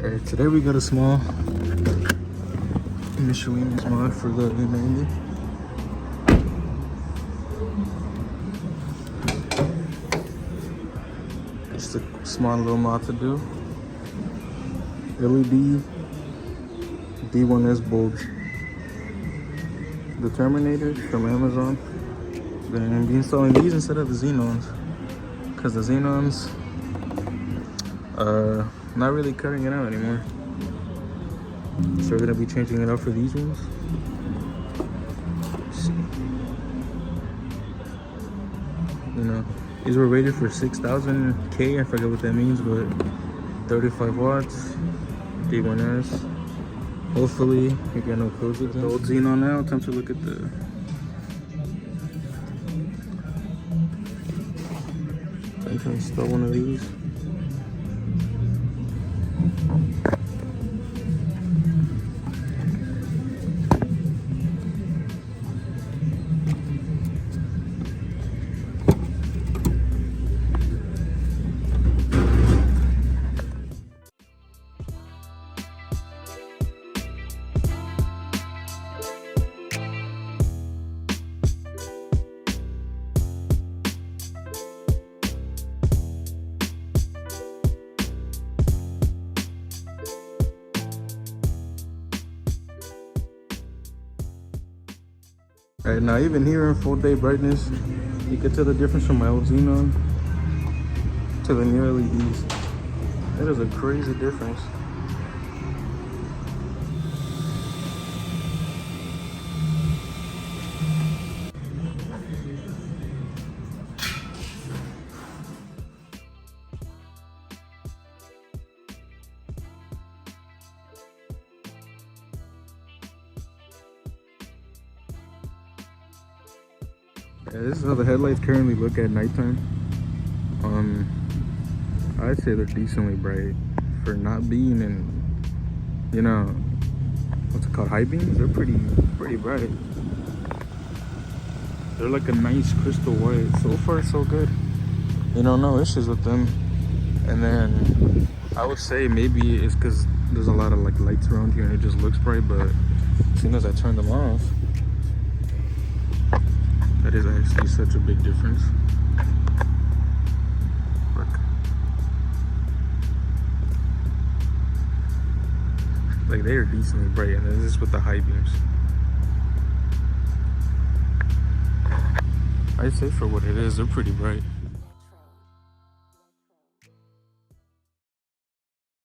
Alright, today we got a small Michelin mod for the E90. Just a small little mod to do. LED D1S bulbs. The Termitor from Amazon. Gonna be installing these instead of the Xenons, because the Xenons not really cutting it out anymore. So we're gonna be changing it out for these ones. Let's see. You know, these were rated for 6,000 K. I forget what that means, but 35 watts, D1S. Hopefully, we get no codes with the old Xenon now. Time to look at the time to install one of these. Alright, now even here in full day brightness, you can tell the difference from my old Xenon to the new LEDs. That is a crazy difference. Yeah, this is how the headlights currently look at nighttime. I'd say they're decently bright for not being in, you know, what's it called, high beams. They're pretty bright. They're like a nice crystal white. So far, so good. You know, no issues with them. And then I would say maybe it's because there's a lot of like lights around here and it just looks bright. But as soon as I turn them off, that is actually such a big difference. Look. Like, they are decently bright, and this is with the high beams. I'd say for what it is, they're pretty bright.